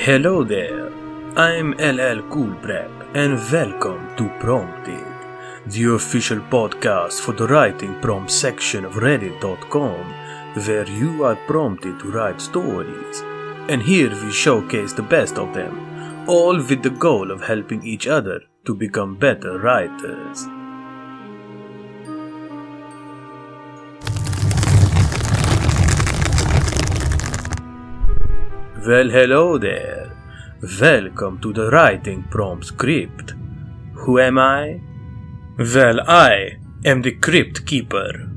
Hello there, I'm LLCoolBrap and welcome to Prompted, the official podcast for the writing prompt section of reddit.com, where you are prompted to write stories, and here we showcase the best of them, all with the goal of helping each other to become better writers. Well, hello there. Welcome to the writing prompt script. Who am I? Well, I am the Crypt Keeper.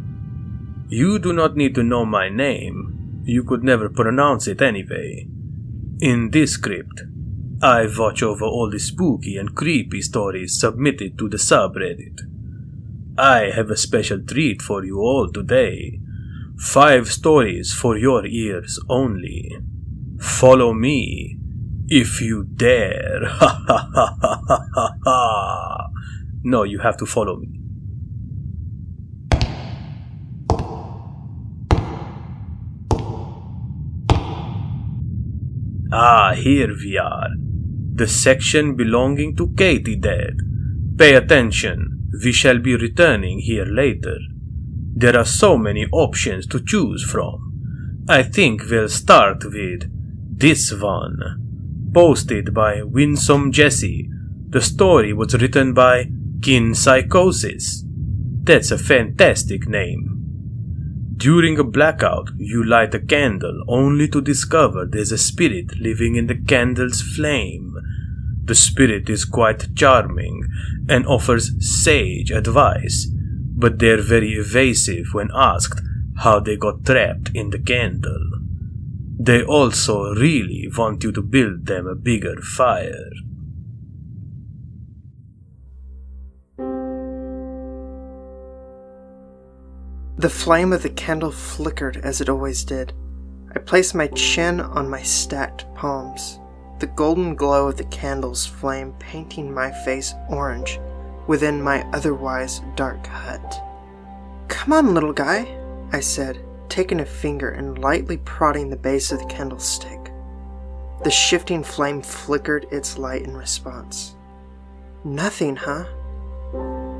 You do not need to know my name. You could never pronounce it anyway. In this script, I watch over all the spooky and creepy stories submitted to the subreddit. I have a special treat for you all today. 5 stories for your ears only. Follow me, if you dare. Ha ha ha ha ha ha ha. No, you have to follow me. Ah, here we are. The section belonging to Katiedead. Pay attention, we shall be returning here later. There are so many options to choose from. I think we'll start with this one, posted by Winsome Jesse. The story was written by Kinpsychosis. That's a fantastic name. During a blackout, you light a candle only to discover there's a spirit living in the candle's flame. The spirit is quite charming and offers sage advice, but they're very evasive when asked how they got trapped in the candle. They also really want you to build them a bigger fire. The flame of the candle flickered as it always did. I placed my chin on my stacked palms, the golden glow of the candle's flame painting my face orange within my otherwise dark hut. "Come on, little guy," I said, taking a finger and lightly prodding the base of the candlestick. The shifting flame flickered its light in response. "Nothing, huh?"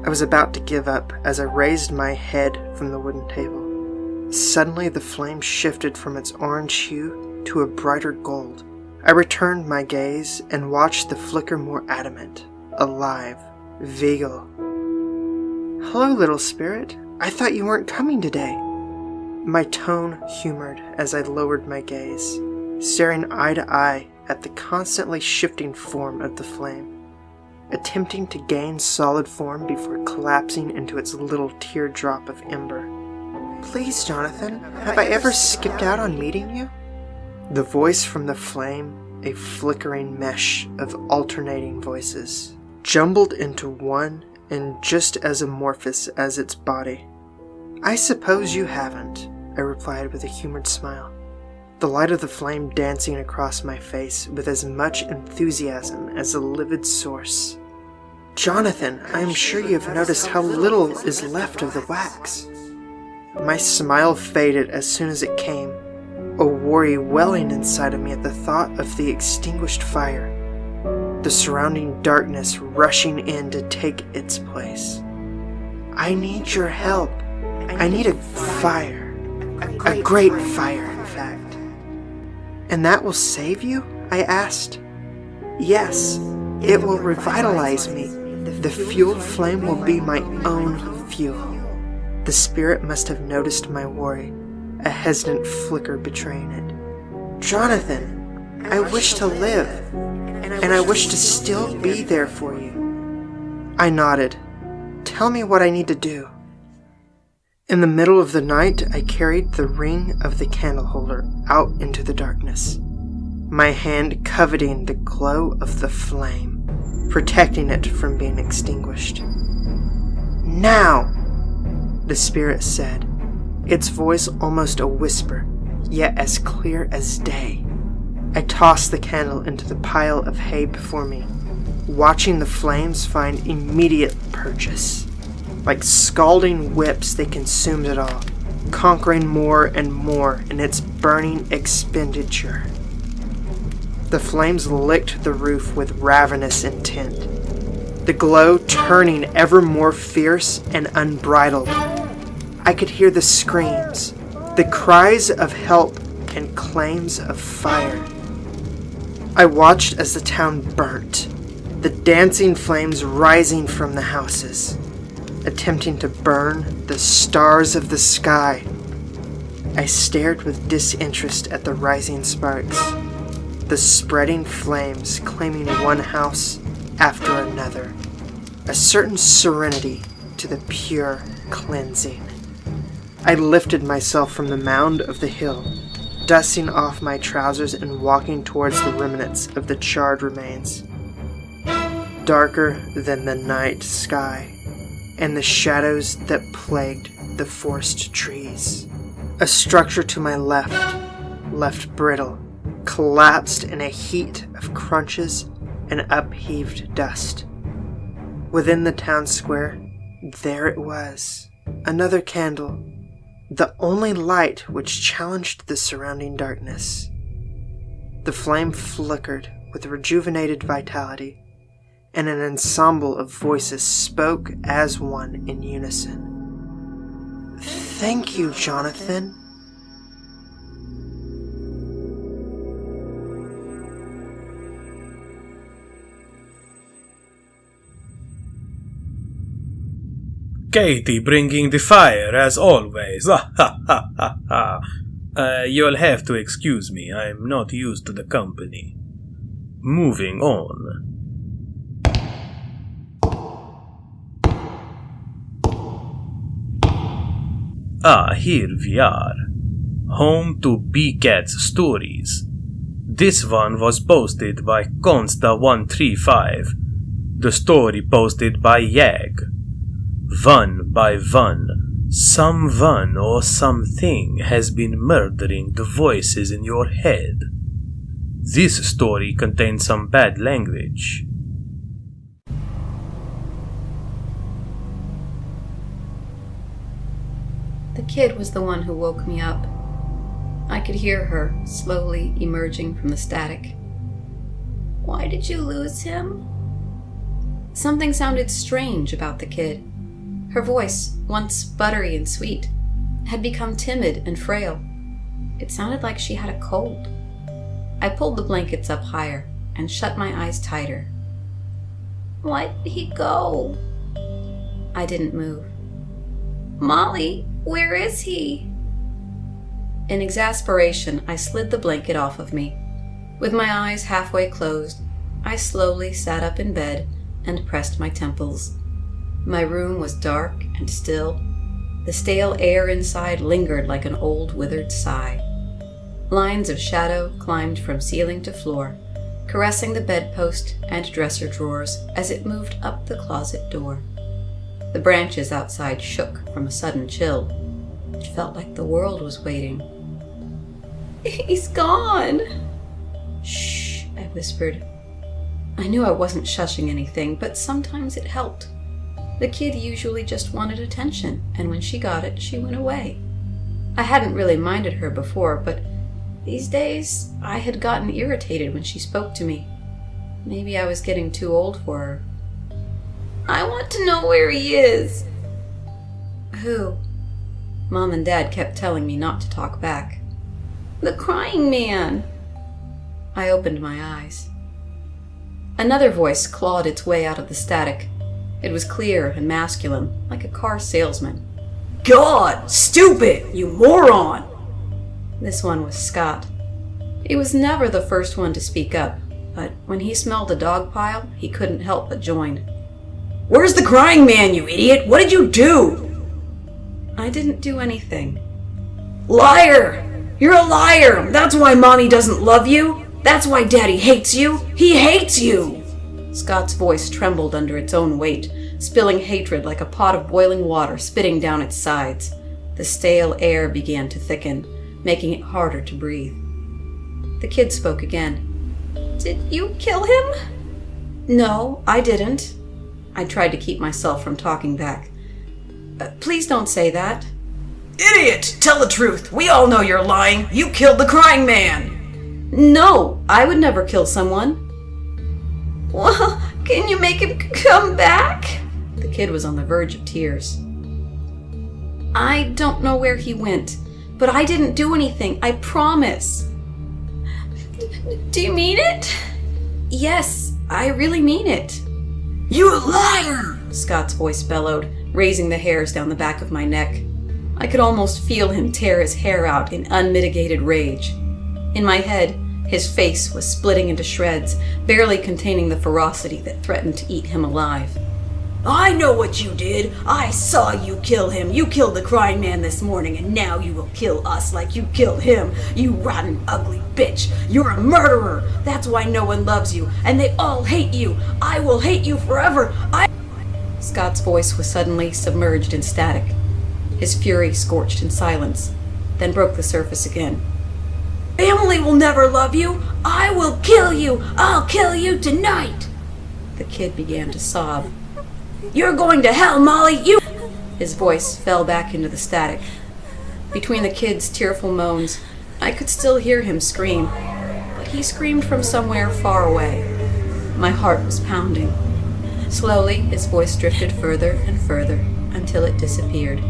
I was about to give up as I raised my head from the wooden table. Suddenly the flame shifted from its orange hue to a brighter gold. I returned my gaze and watched the flicker more adamant, alive, vigil. "Hello, little spirit. I thought you weren't coming today." My tone humored as I lowered my gaze, staring eye to eye at the constantly shifting form of the flame, attempting to gain solid form before collapsing into its little teardrop of ember. "Please, Jonathan, have I ever skipped out on meeting you?" The voice from the flame, a flickering mesh of alternating voices, jumbled into one and just as amorphous as its body. "I suppose you haven't," I replied with a humored smile, the light of the flame dancing across my face with as much enthusiasm as the livid source. "Jonathan, I am sure you have noticed how little is left of the wax." My smile faded as soon as it came, a worry welling inside of me at the thought of the extinguished fire, the surrounding darkness rushing in to take its place. "I need your help. I need a fire. A great fire, in fact." "And that will save you?" I asked. "Yes, it will revitalize me. The fueled flame will be my own fuel." The spirit must have noticed my worry, a hesitant flicker betraying it. "Jonathan, I wish to live, and I wish to still be there for you." I nodded. "Tell me what I need to do." In the middle of the night, I carried the ring of the candle holder out into the darkness, my hand coveting the glow of the flame, protecting it from being extinguished. "Now!" the spirit said, its voice almost a whisper, yet as clear as day. I tossed the candle into the pile of hay before me, watching the flames find immediate purchase. Like scalding whips, they consumed it all, conquering more and more in its burning expenditure. The flames licked the roof with ravenous intent, the glow turning ever more fierce and unbridled. I could hear the screams, the cries of help and claims of fire. I watched as the town burnt, the dancing flames rising from the houses, attempting to burn the stars of the sky. I stared with disinterest at the rising sparks, the spreading flames claiming one house after another, a certain serenity to the pure cleansing. I lifted myself from the mound of the hill, dusting off my trousers and walking towards the remnants of the charred remains. Darker than the night sky, and the shadows that plagued the forest trees. A structure to my left brittle, collapsed in a heat of crunches and upheaved dust. Within the town square, there it was, another candle, the only light which challenged the surrounding darkness. The flame flickered with rejuvenated vitality, and an ensemble of voices spoke as one in unison. "Thank you, Jonathan." Katie bringing the fire as always. You'll have to excuse me, I'm not used to the company. Moving on. Here we are. Home to BusyKat's stories. This one was posted by Consta135. The story posted by Yag. One by one, someone or something has been murdering the voices in your head. This story contains some bad language. The kid was the one who woke me up. I could hear her slowly emerging from the static. "Why did you lose him?" Something sounded strange about the kid. Her voice, once buttery and sweet, had become timid and frail. It sounded like she had a cold. I pulled the blankets up higher and shut my eyes tighter. "Why did he go?" I didn't move. "Molly, where is he?" In exasperation, I slid the blanket off of me. With my eyes halfway closed, I slowly sat up in bed and pressed my temples. My room was dark and still. The stale air inside lingered like an old withered sigh. Lines of shadow climbed from ceiling to floor, caressing the bedpost and dresser drawers as it moved up the closet door. The branches outside shook from a sudden chill. It felt like the world was waiting. "He's gone." "Shh," I whispered. I knew I wasn't shushing anything, but sometimes it helped. The kid usually just wanted attention, and when she got it, she went away. I hadn't really minded her before, but these days I had gotten irritated when she spoke to me. Maybe I was getting too old for her. "I want to know where he is." "Who?" Mom and Dad kept telling me not to talk back. "The crying man." I opened my eyes. Another voice clawed its way out of the static. It was clear and masculine, like a car salesman. "God, stupid, you moron!" This one was Scott. He was never the first one to speak up, but when he smelled a dog pile, he couldn't help but join. "Where's the crying man, you idiot? What did you do?" I didn't do anything. "Liar! You're a liar! That's why Mommy doesn't love you! That's why Daddy hates you! He hates you!" Scott's voice trembled under its own weight, spilling hatred like a pot of boiling water spitting down its sides. The stale air began to thicken, making it harder to breathe. The kid spoke again. "Did you kill him?" "No, I didn't." I tried to keep myself from talking back. "Please don't say that." "Idiot! Tell the truth! We all know you're lying! You killed the crying man!" No, I would never kill someone. Well, can you make him come back? The kid was on the verge of tears. I don't know where he went, but I didn't do anything, I promise. Do you mean it? Yes, I really mean it. You liar! Scott's voice bellowed, raising the hairs down the back of my neck. I could almost feel him tear his hair out in unmitigated rage. In my head, his face was splitting into shreds, barely containing the ferocity that threatened to eat him alive. I know what you did. I saw you kill him. You killed the crying man this morning, and now you will kill us like you killed him. You rotten, ugly bitch. You're a murderer. That's why no one loves you, and they all hate you. I will hate you forever. Scott's voice was suddenly submerged in static. His fury scorched in silence, then broke the surface again. Family will never love you. I will kill you. I'll kill you tonight. The kid began to sob. You're going to hell, Molly. His voice fell back into the static. Between the kid's tearful moans, I could still hear him scream, but he screamed from somewhere far away. My heart was pounding. Slowly, his voice drifted further and further until it disappeared.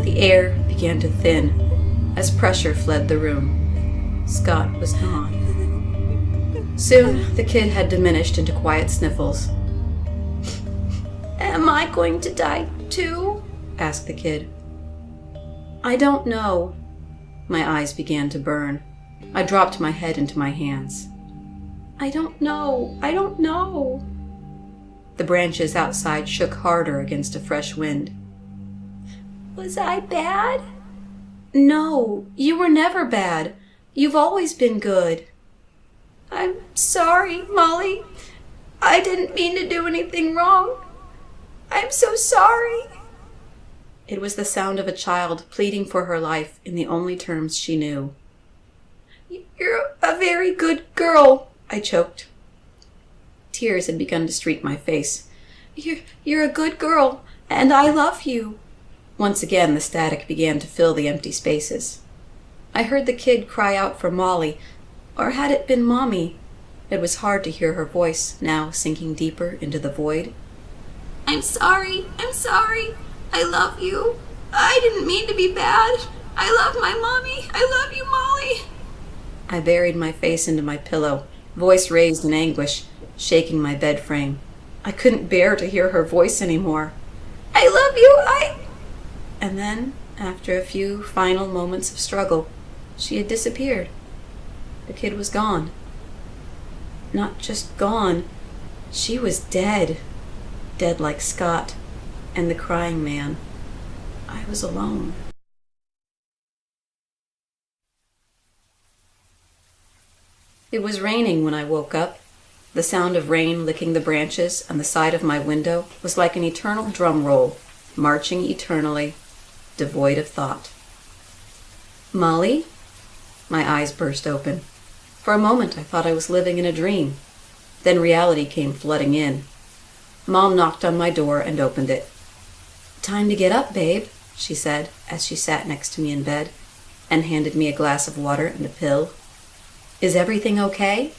The air began to thin as pressure fled the room. Scott was gone. Soon, the kid had diminished into quiet sniffles. Am I going to die too? Asked the kid. I don't know. My eyes began to burn. I dropped my head into my hands. I don't know. I don't know. The branches outside shook harder against a fresh wind. Was I bad? No, you were never bad. You've always been good. I'm sorry, Molly. I didn't mean to do anything wrong. I'm so sorry. It was the sound of a child pleading for her life in the only terms she knew. You're a very good girl, I choked. Tears had begun to streak my face. You're a good girl, and I love you. Once again, the static began to fill the empty spaces. I heard the kid cry out for Molly, or had it been Mommy? It was hard to hear her voice, now sinking deeper into the void. I'm sorry. I love you. I didn't mean to be bad. I love my mommy. I love you, Molly. I buried my face into my pillow, voice raised in anguish, shaking my bed frame. I couldn't bear to hear her voice anymore. I love you, And then, after a few final moments of struggle, she had disappeared. The kid was gone. Not just gone, she was dead. Dead like Scott and the crying man. I was alone. It was raining when I woke up. The sound of rain licking the branches on the side of my window was like an eternal drum roll, marching eternally, devoid of thought. Molly? My eyes burst open. For a moment I thought I was living in a dream. Then reality came flooding in. Mom knocked on my door and opened it. Time to get up, babe, she said as she sat next to me in bed and handed me a glass of water and a pill. Is everything okay?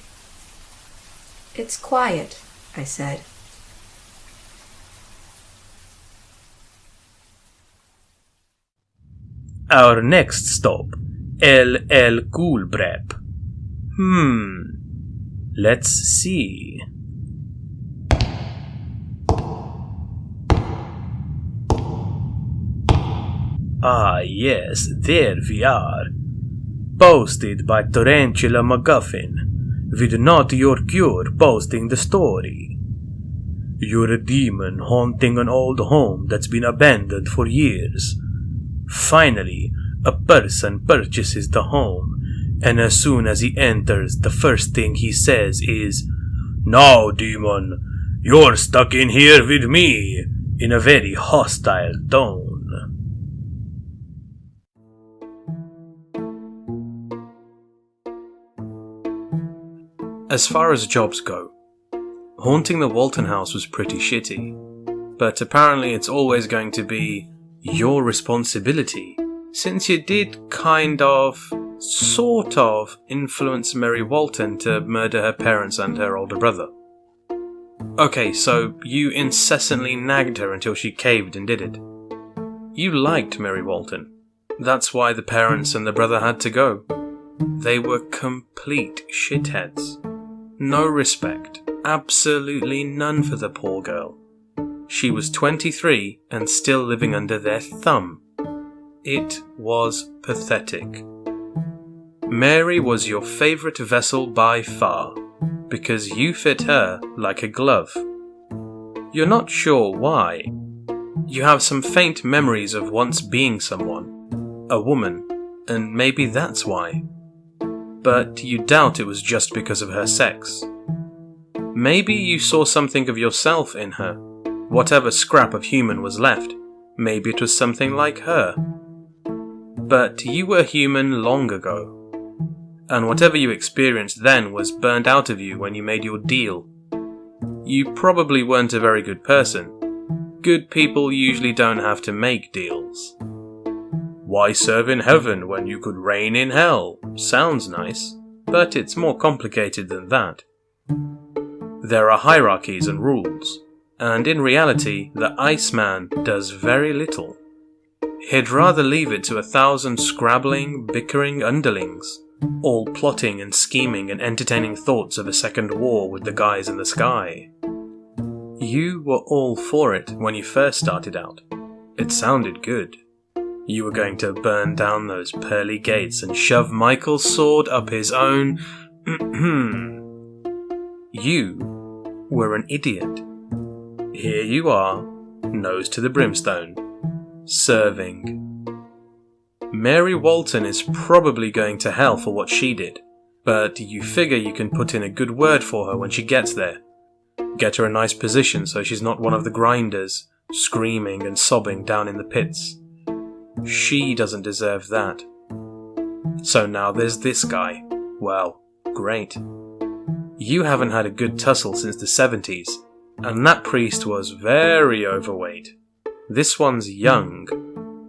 It's quiet, I said. Our next stop, LLCoolBrap. Let's see. Ah yes, there we are. Posted by Tarantula McGuffin, with notyourcure posting the story. You're a demon haunting an old home that's been abandoned for years. Finally, a person purchases the home, and as soon as he enters, the first thing he says is, "Now, demon, you're stuck in here with me," in a very hostile tone. As far as jobs go, haunting the Walton house was pretty shitty, but apparently it's always going to be your responsibility, since you did kind of sort of influenced Mary Walton to murder her parents and her older brother. Okay, so you incessantly nagged her until she caved and did it. You liked Mary Walton. That's why the parents and the brother had to go. They were complete shitheads. No respect, absolutely none for the poor girl. She was 23 and still living under their thumb. It was pathetic. Mary was your favourite vessel by far, because you fit her like a glove. You're not sure why. You have some faint memories of once being someone, a woman, and maybe that's why. But you doubt it was just because of her sex. Maybe you saw something of yourself in her. Whatever scrap of human was left, maybe it was something like her. But you were human long ago. And whatever you experienced then was burned out of you when you made your deal. You probably weren't a very good person. Good people usually don't have to make deals. Why serve in heaven when you could reign in hell? Sounds nice, but it's more complicated than that. There are hierarchies and rules, and in reality, the Iceman does very little. He'd rather leave it to 1,000 scrabbling, bickering underlings, all plotting and scheming and entertaining thoughts of a second war with the guys in the sky. You were all for it when you first started out. It sounded good. You were going to burn down those pearly gates and shove Michael's sword up his own... You were an idiot. Here you are, nose to the brimstone, serving. Mary Walton is probably going to hell for what she did, but you figure you can put in a good word for her when she gets there. Get her a nice position so she's not one of the grinders, screaming and sobbing down in the pits. She doesn't deserve that. So now there's this guy. Well, great. You haven't had a good tussle since the 70s, and that priest was very overweight. This one's young,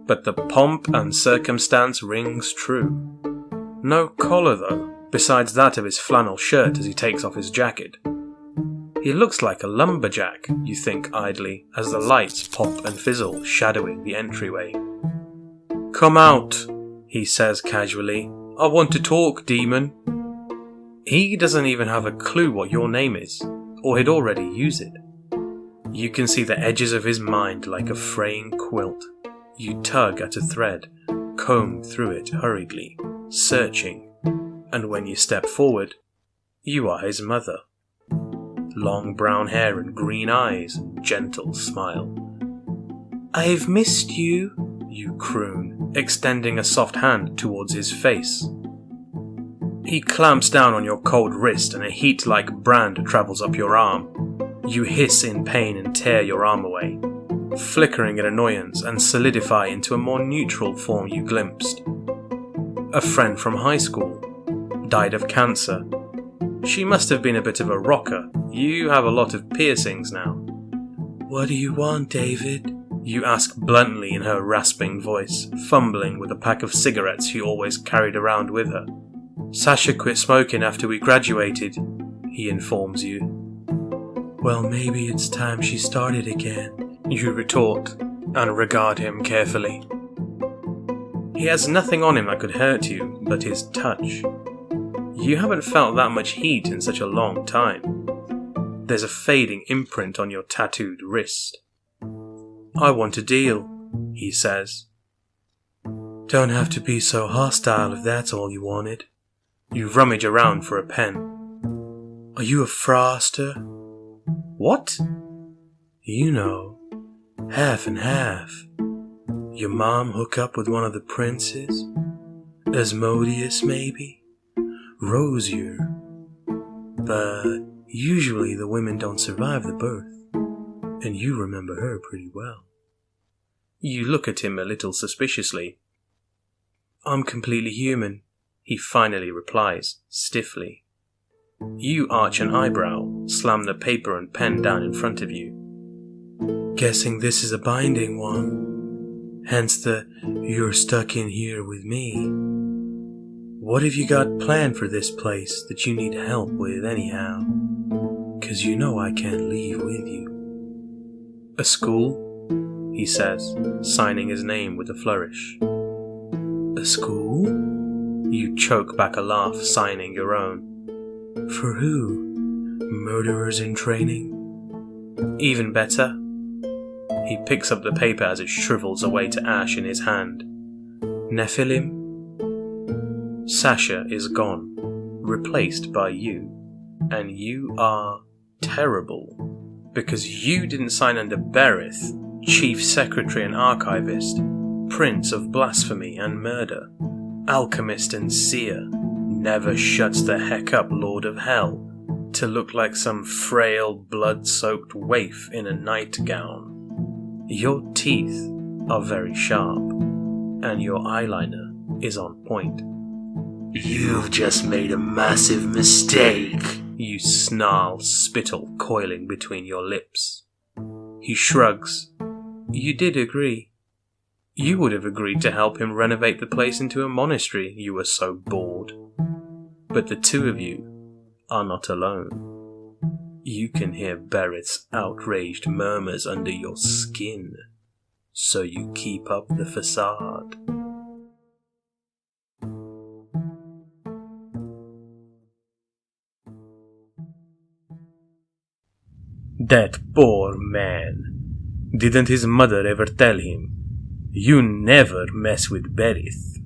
but the pomp and circumstance rings true. No collar though, besides that of his flannel shirt as he takes off his jacket. He looks like a lumberjack, you think idly, as the lights pop and fizzle, shadowing the entryway. "Come out," he says casually. "I want to talk, demon." He doesn't even have a clue what your name is, or he'd already use it. You can see the edges of his mind like a fraying quilt. You tug at a thread, comb through it hurriedly, searching, and when you step forward, you are his mother. Long brown hair and green eyes and gentle smile. "I've missed you," you croon, extending a soft hand towards his face. He clamps down on your cold wrist and a heat-like brand travels up your arm. You hiss in pain and tear your arm away, flickering in annoyance and solidify into a more neutral form you glimpsed. A friend from high school. Died of cancer. She must have been a bit of a rocker. You have a lot of piercings now. "What do you want, David?" you ask bluntly in her rasping voice, fumbling with a pack of cigarettes she always carried around with her. "Sasha quit smoking after we graduated," he informs you. "Well, maybe it's time she started again," you retort, and regard him carefully. He has nothing on him that could hurt you but his touch. You haven't felt that much heat in such a long time. There's a fading imprint on your tattooed wrist. "I want a deal," he says. "Don't have to be so hostile if that's all you wanted." You rummage around for a pen. "Are you a froster?" "What?" "You know, half and half. Your mom hook up with one of the princes? Asmodeus, maybe? Rosier. But usually the women don't survive the birth, and you remember her pretty well." You look at him a little suspiciously. "I'm completely human," he finally replies, stiffly. You arch an eyebrow, slam the paper and pen down in front of you. "Guessing this is a binding one. Hence the 'you're stuck in here with me.' What have you got planned for this place that you need help with anyhow? 'Cause you know I can't leave with you. A school? He says, signing his name with a flourish. A school? You choke back a laugh, signing your own. For who? Murderers in training? Even better. He picks up the paper as it shrivels away to ash in his hand. Nephilim? Sasha is gone, replaced by you, and you are terrible, because you didn't sign under Berith, Chief Secretary and Archivist, Prince of Blasphemy and Murder, Alchemist and Seer, never shuts the heck up Lord of Hell, to look like some frail, blood-soaked waif in a nightgown. Your teeth are very sharp, and your eyeliner is on point. You've just made a massive mistake, you snarl, spittle coiling between your lips. He shrugs. You did agree. You would have agreed to help him renovate the place into a monastery, you were so bored. But the two of you are not alone. You can hear Bereth's outraged murmurs under your skin, so you keep up the facade. That poor man. Didn't his mother ever tell him, you never mess with Berith?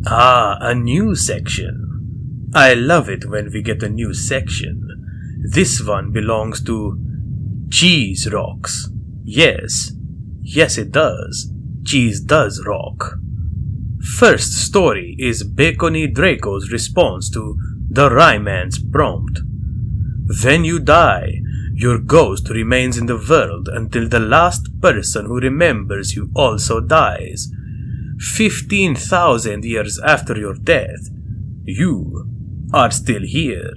Ah, a new section. I love it when we get a new section. This one belongs to Cheese Rocks. Yes it does. Cheese does rock. First story is Bacony Draco's response to the Ryeman's prompt. When you die, your ghost remains in the world until the last person who remembers you also dies. 15,000 years after your death, you are still here.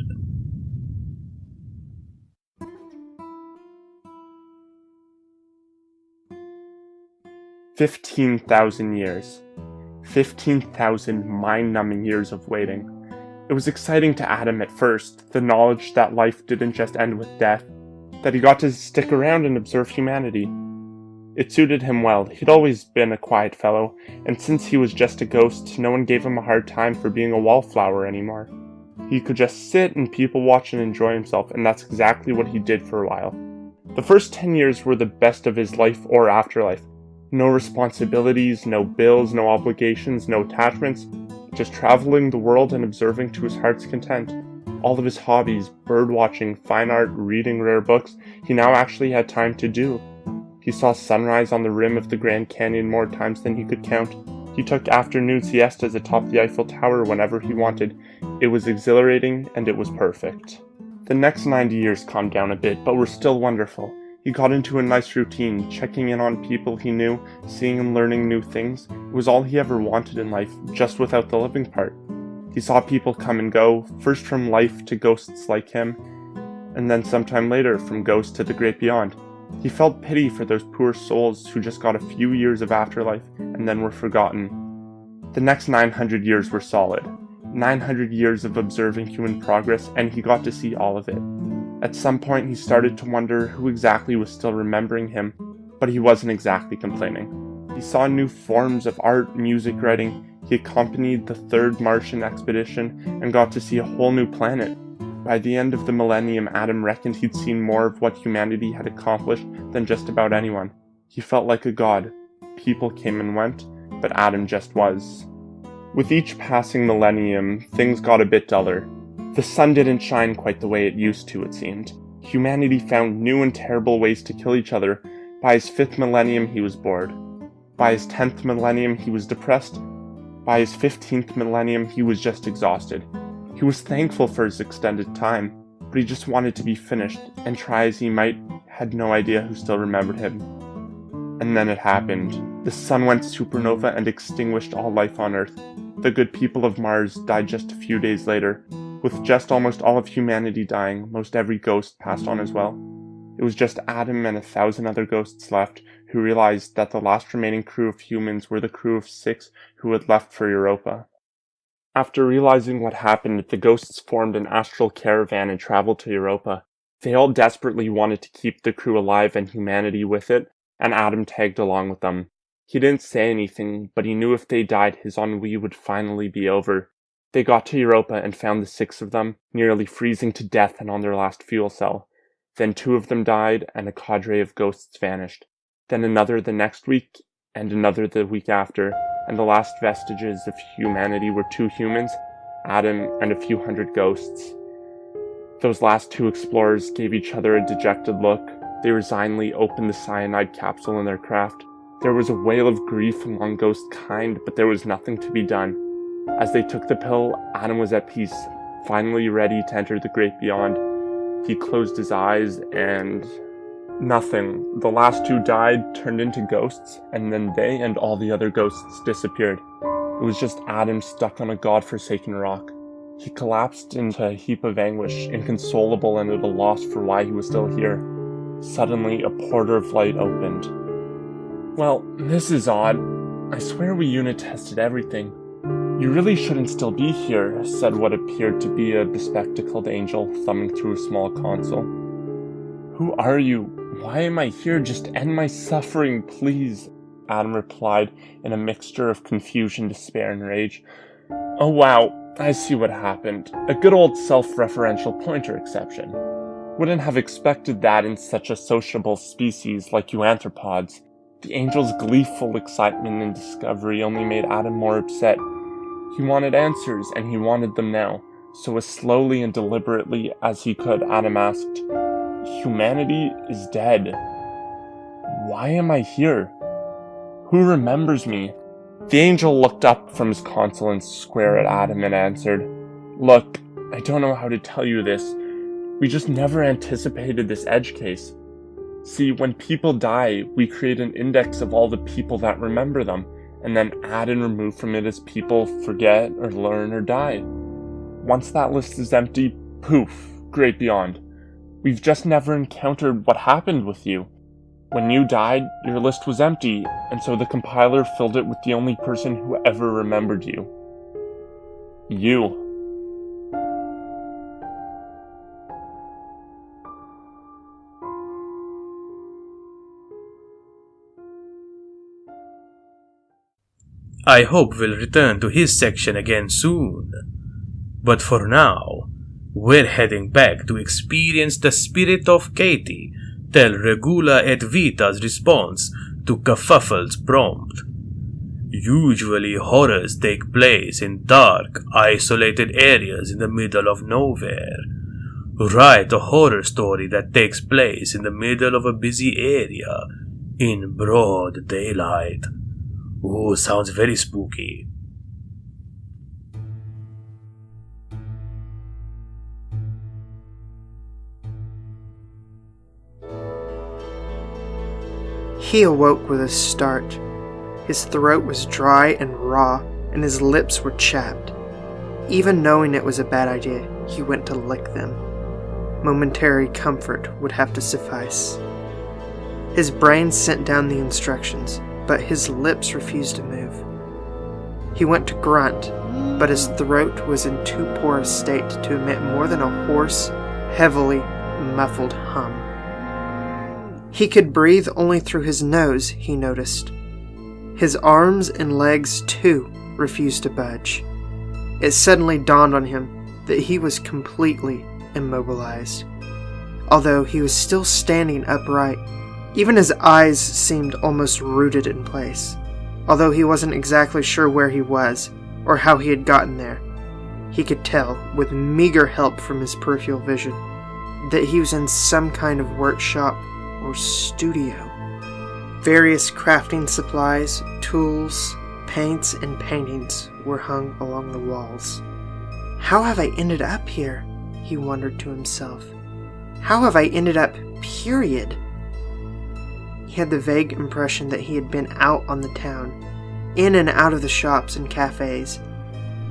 $15,000 years. 15,000 mind-numbing years of waiting. It was exciting to Adam at first, the knowledge that life didn't just end with death, that he got to stick around and observe humanity. It suited him well. He'd always been a quiet fellow, and since he was just a ghost, no one gave him a hard time for being a wallflower anymore. He could just sit and people watch and enjoy himself, and that's exactly what he did for a while. The first 10 years were the best of his life or afterlife. No responsibilities, no bills, no obligations, no attachments, just traveling the world and observing to his heart's content. All of his hobbies, bird watching, fine art, reading rare books, he now actually had time to do. He saw sunrise on the rim of the Grand Canyon more times than he could count. He took afternoon siestas atop the Eiffel Tower whenever he wanted. It was exhilarating and it was perfect. The next 90 years calmed down a bit, but were still wonderful. He got into a nice routine, checking in on people he knew, seeing and learning new things. It was all he ever wanted in life, just without the living part. He saw people come and go, first from life to ghosts like him, and then sometime later from ghosts to the great beyond. He felt pity for those poor souls who just got a few years of afterlife and then were forgotten. The next 900 years were solid. 900 years of observing human progress, and he got to see all of it. At some point he started to wonder who exactly was still remembering him, but he wasn't exactly complaining. He saw new forms of art, music writing. He accompanied the third Martian expedition and got to see a whole new planet. By the end of the millennium, Adam reckoned he'd seen more of what humanity had accomplished than just about anyone. He felt like a god. People came and went, but Adam just was. With each passing millennium, things got a bit duller. The sun didn't shine quite the way it used to, it seemed. Humanity found new and terrible ways to kill each other. By his 5th millennium, he was bored. By his 10th millennium, he was depressed. By his 15th millennium, he was just exhausted. He was thankful for his extended time, but he just wanted to be finished, and try as he might, had no idea who still remembered him. And then it happened. The sun went supernova and extinguished all life on Earth. The good people of Mars died just a few days later. With just almost all of humanity dying, most every ghost passed on as well. It was just Adam and 1,000 other ghosts left, who realized that the last remaining crew of humans were the crew of 6 who had left for Europa. After realizing what happened, the ghosts formed an astral caravan and traveled to Europa. They all desperately wanted to keep the crew alive and humanity with it, and Adam tagged along with them. He didn't say anything, but he knew if they died, his ennui would finally be over. They got to Europa and found the 6 of them, nearly freezing to death and on their last fuel cell. Then 2 of them died, and a cadre of ghosts vanished. Then another the next week, and another the week after, and the last vestiges of humanity were 2 humans, Adam and a few hundred ghosts. Those last 2 explorers gave each other a dejected look. They resignedly opened the cyanide capsule in their craft. There was a wail of grief among ghost kind, but there was nothing to be done. As they took the pill, Adam was at peace, finally ready to enter the great beyond. He closed his eyes and... nothing. The last 2 died, turned into ghosts, and then they and all the other ghosts disappeared. It was just Adam stuck on a god-forsaken rock. He collapsed into a heap of anguish, inconsolable and at a loss for why he was still here. Suddenly, a portal of light opened. "Well, this is odd. I swear we unit tested everything. You really shouldn't still be here," said what appeared to be a bespectacled angel, thumbing through a small console. "Who are you? Why am I here? Just end my suffering, please," Adam replied in a mixture of confusion, despair, and rage. "Oh wow, I see what happened. A good old self-referential pointer exception. Wouldn't have expected that in such a sociable species like you anthropods." The angel's gleeful excitement and discovery only made Adam more upset. He wanted answers, and he wanted them now. So as slowly and deliberately as he could, Adam asked, "Humanity is dead. Why am I here? Who remembers me?" The angel looked up from his console and square at Adam and answered, "Look, I don't know how to tell you this. We just never anticipated this edge case. See, when people die, we create an index of all the people that remember them, and then add and remove from it as people forget or learn or die. Once that list is empty, poof, great beyond. We've just never encountered what happened with you. When you died, your list was empty, and so the compiler filled it with the only person who ever remembered you. You." I hope we'll return to his section again soon. But for now, we're heading back to experience the spirit of Katie tell Regula et Vita's response to Kerfuffle's prompt. Usually horrors take place in dark, isolated areas in the middle of nowhere. Write a horror story that takes place in the middle of a busy area, in broad daylight. Ooh, sounds very spooky. He awoke with a start. His throat was dry and raw, and his lips were chapped. Even knowing it was a bad idea, he went to lick them. Momentary comfort would have to suffice. His brain sent down the instructions, but his lips refused to move. He went to grunt, but his throat was in too poor a state to emit more than a hoarse, heavily muffled hum. He could breathe only through his nose, he noticed. His arms and legs, too, refused to budge. It suddenly dawned on him that he was completely immobilized. Although he was still standing upright, even his eyes seemed almost rooted in place. Although he wasn't exactly sure where he was, or how he had gotten there, he could tell, with meager help from his peripheral vision, that he was in some kind of workshop or studio. Various crafting supplies, tools, paints, and paintings were hung along the walls. "How have I ended up here?" he wondered to himself. "How have I ended up, period?" He had the vague impression that he had been out on the town, in and out of the shops and cafes,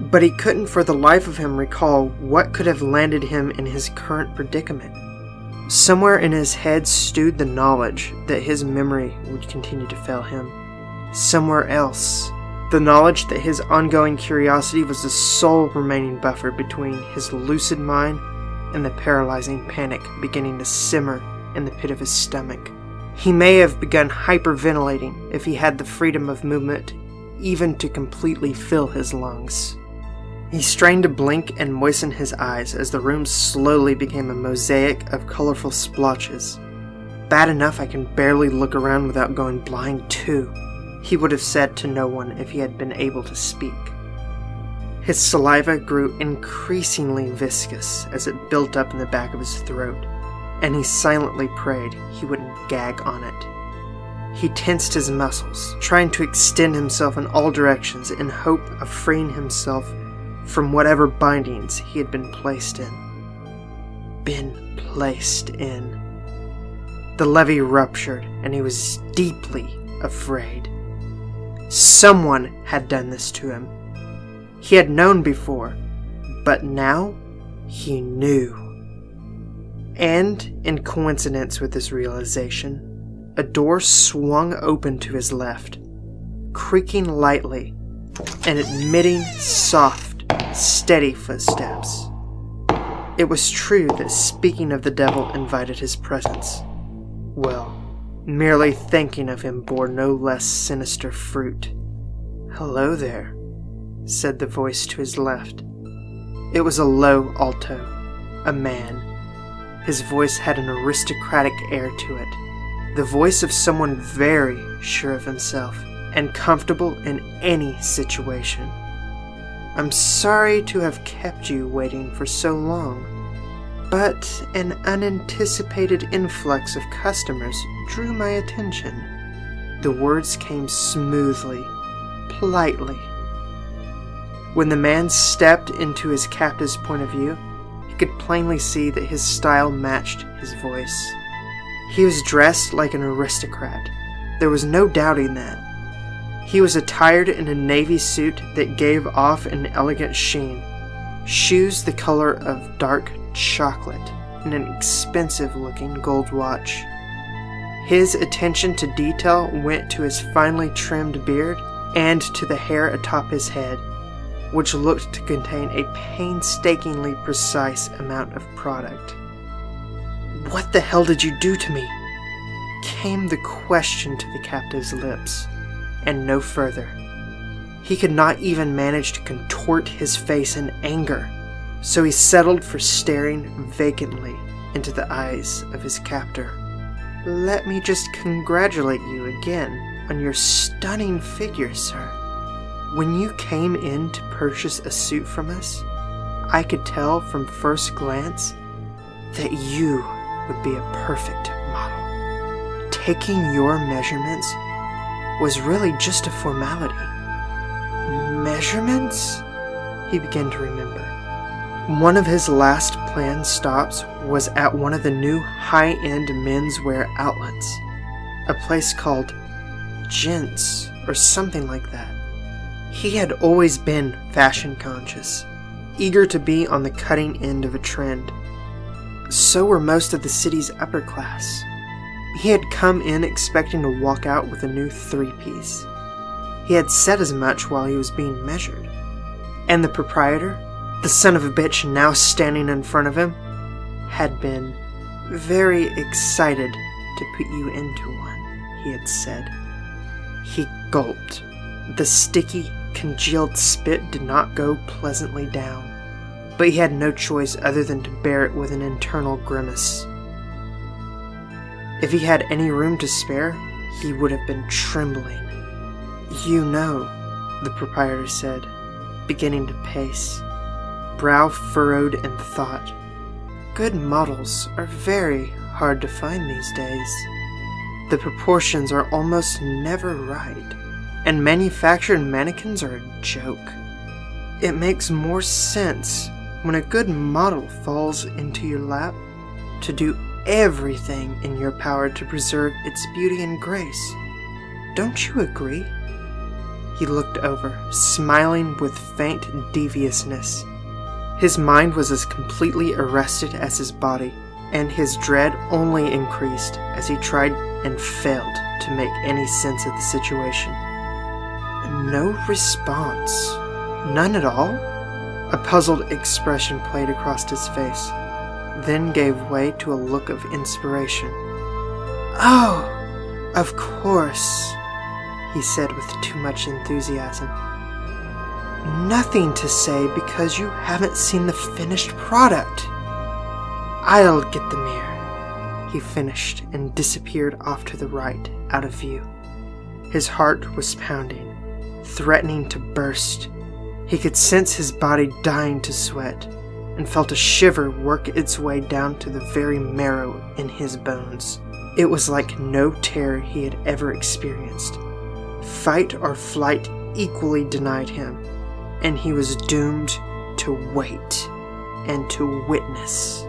but he couldn't for the life of him recall what could have landed him in his current predicament. Somewhere in his head stewed the knowledge that his memory would continue to fail him. Somewhere else, the knowledge that his ongoing curiosity was the sole remaining buffer between his lucid mind and the paralyzing panic beginning to simmer in the pit of his stomach. He may have begun hyperventilating if he had the freedom of movement, even to completely fill his lungs. He strained to blink and moisten his eyes as the room slowly became a mosaic of colorful splotches. "Bad enough I can barely look around without going blind too," he would have said to no one if he had been able to speak. His saliva grew increasingly viscous as it built up in the back of his throat, and he silently prayed he wouldn't gag on it. He tensed his muscles, trying to extend himself in all directions in hope of freeing himself from whatever bindings he had been placed in. The levee ruptured, and he was deeply afraid. Someone had done this to him. He had known before, but now he knew. And, in coincidence with this realization, a door swung open to his left, creaking lightly and admitting soft, steady footsteps. It was true that speaking of the devil invited his presence. Well, merely thinking of him bore no less sinister fruit. "Hello there," said the voice to his left. It was a low alto, a man. His voice had an aristocratic air to it, the voice of someone very sure of himself and comfortable in any situation. "I'm sorry to have kept you waiting for so long, but an unanticipated influx of customers drew my attention." The words came smoothly, politely. When the man stepped into his captive's point of view, he could plainly see that his style matched his voice. He was dressed like an aristocrat. There was no doubting that. He was attired in a navy suit that gave off an elegant sheen, shoes the color of dark chocolate, and an expensive-looking gold watch. His attention to detail went to his finely trimmed beard and to the hair atop his head, which looked to contain a painstakingly precise amount of product. "What the hell did you do to me?" came the question to the captive's lips, and no further. He could not even manage to contort his face in anger, so he settled for staring vacantly into the eyes of his captor. "Let me just congratulate you again on your stunning figure, sir. When you came in to purchase a suit from us, I could tell from first glance that you would be a perfect model. Taking your measurements was really just a formality." "Measurements?" he began to remember. One of his last planned stops was at one of the new high-end menswear outlets, a place called Gents or something like that. He had always been fashion conscious, eager to be on the cutting end of a trend. So were most of the city's upper class. He had come in expecting to walk out with a new three-piece. He had said as much while he was being measured. And the proprietor, the son of a bitch now standing in front of him, had been very excited to put you into one, he had said. He gulped. The sticky, congealed spit did not go pleasantly down, but he had no choice other than to bear it with an internal grimace. If he had any room to spare, he would have been trembling. "You know," the proprietor said, beginning to pace, brow furrowed in thought. "Good models are very hard to find these days. The proportions are almost never right, and manufactured mannequins are a joke. It makes more sense when a good model falls into your lap to do everything in your power to preserve its beauty and grace. Don't you agree?" He looked over, smiling with faint deviousness. His mind was as completely arrested as his body, and his dread only increased as he tried and failed to make any sense of the situation. No response. None at all? A puzzled expression played across his face, then gave way to a look of inspiration. "Oh, of course," he said with too much enthusiasm. "Nothing to say because you haven't seen the finished product. I'll get the mirror," he finished and disappeared off to the right, out of view. His heart was pounding, threatening to burst. He could sense his body dying to sweat, and felt a shiver work its way down to the very marrow in his bones. It was like no terror he had ever experienced. Fight or flight equally denied him, and he was doomed to wait and to witness.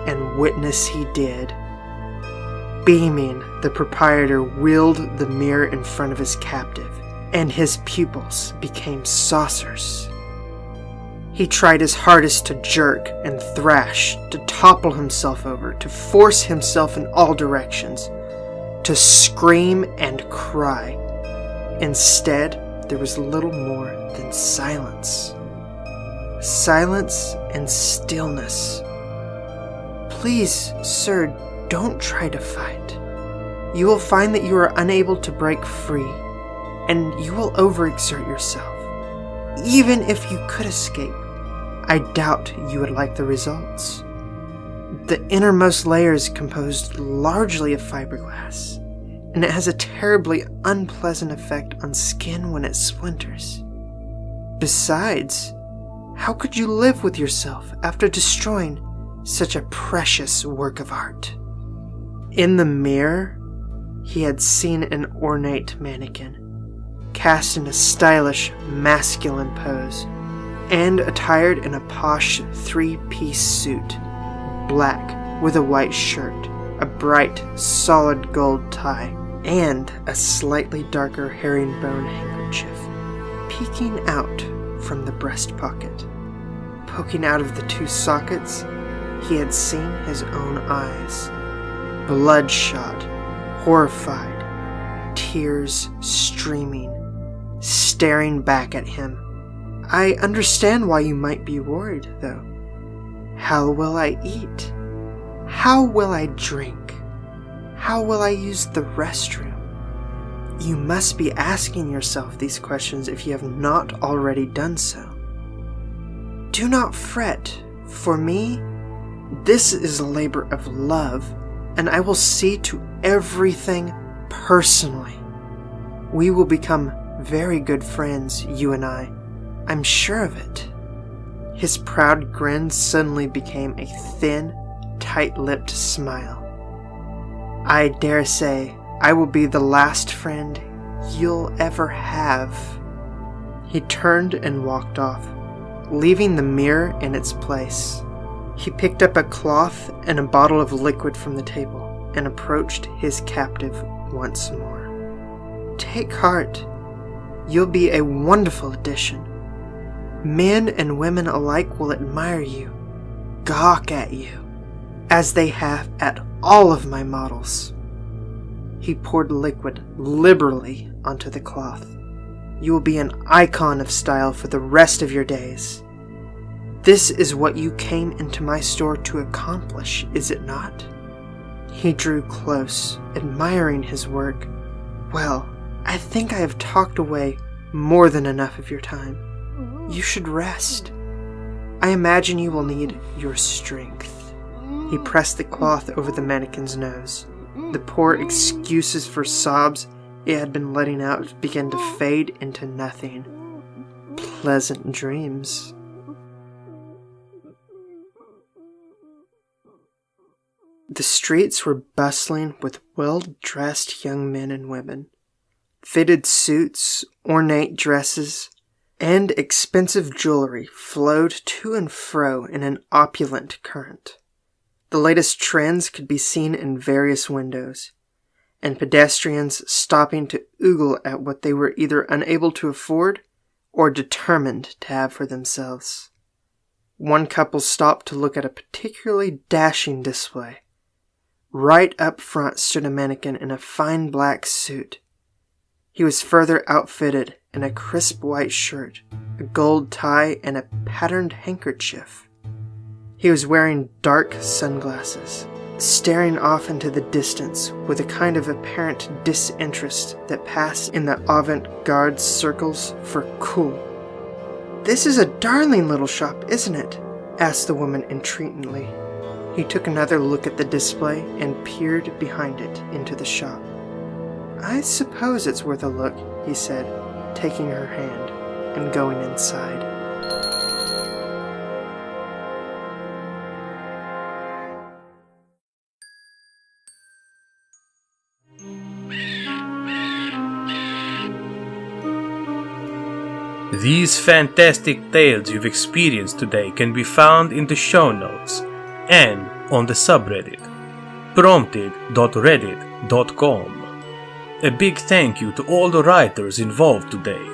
And witness he did. Beaming, the proprietor wheeled the mirror in front of his captive, and his pupils became saucers. He tried his hardest to jerk and thrash, to topple himself over, to force himself in all directions, to scream and cry. Instead, there was little more than silence. Silence and stillness. "Please, sir, don't try to fight. You will find that you are unable to break free, and you will overexert yourself. Even if you could escape, I doubt you would like the results. The innermost layer is composed largely of fiberglass, and it has a terribly unpleasant effect on skin when it splinters. Besides, how could you live with yourself after destroying such a precious work of art?" In the mirror, he had seen an ornate mannequin, cast in a stylish, masculine pose, and attired in a posh three-piece suit, black with a white shirt, a bright, solid gold tie, and a slightly darker herringbone handkerchief, peeking out from the breast pocket. Poking out of the two sockets, he had seen his own eyes, bloodshot, horrified, tears streaming, staring back at him. "I understand why you might be worried, though. How will I eat? How will I drink? How will I use the restroom?" You must be asking yourself these questions if you have not already done so. Do not fret. For me, this is a labor of love, and I will see to everything personally. We will become very good friends, you and I. I'm sure of it. His proud grin suddenly became a thin, tight-lipped smile. "I dare say I will be the last friend you'll ever have." He turned and walked off, leaving the mirror in its place. He picked up a cloth and a bottle of liquid from the table and approached his captive once more. "Take heart. You'll be a wonderful addition. Men and women alike will admire you, gawk at you, as they have at all of my models." He poured liquid liberally onto the cloth. "You will be an icon of style for the rest of your days. This is what you came into my store to accomplish, is it not?" He drew close, admiring his work. "Well, I think I have talked away more than enough of your time. You should rest. I imagine you will need your strength." He pressed the cloth over the mannequin's nose. The poor excuses for sobs it had been letting out began to fade into nothing. Pleasant dreams. The streets were bustling with well-dressed young men and women. Fitted suits, ornate dresses, and expensive jewelry flowed to and fro in an opulent current. The latest trends could be seen in various windows, and pedestrians stopping to ogle at what they were either unable to afford or determined to have for themselves. One couple stopped to look at a particularly dashing display, Right up front stood a mannequin in a fine black suit. He was further outfitted in a crisp white shirt, a gold tie, and a patterned handkerchief. He was wearing dark sunglasses, staring off into the distance with a kind of apparent disinterest that passed in the avant-garde circles for cool. "This is a darling little shop, isn't it?" asked the woman entreatingly. He took another look at the display and peered behind it into the shop. "I suppose it's worth a look," he said, taking her hand and going inside. These fantastic tales you've experienced today can be found in the show notes and on the subreddit prompted.reddit.com. A big thank you to all the writers involved today.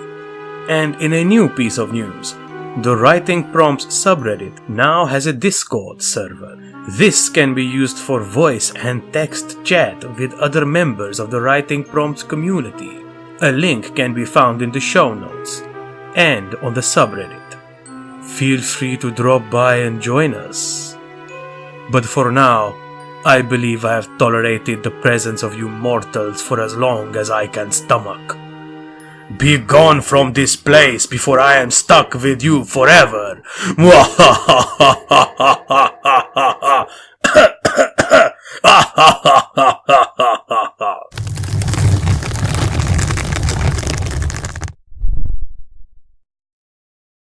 And in a new piece of news, the Writing Prompts subreddit now has a Discord server. This can be used for voice and text chat with other members of the Writing Prompts community. A link can be found in the show notes and on the subreddit. Feel free to drop by and join us. But for now, I believe I have tolerated the presence of you mortals for as long as I can stomach. Be gone from this place before I am stuck with you forever.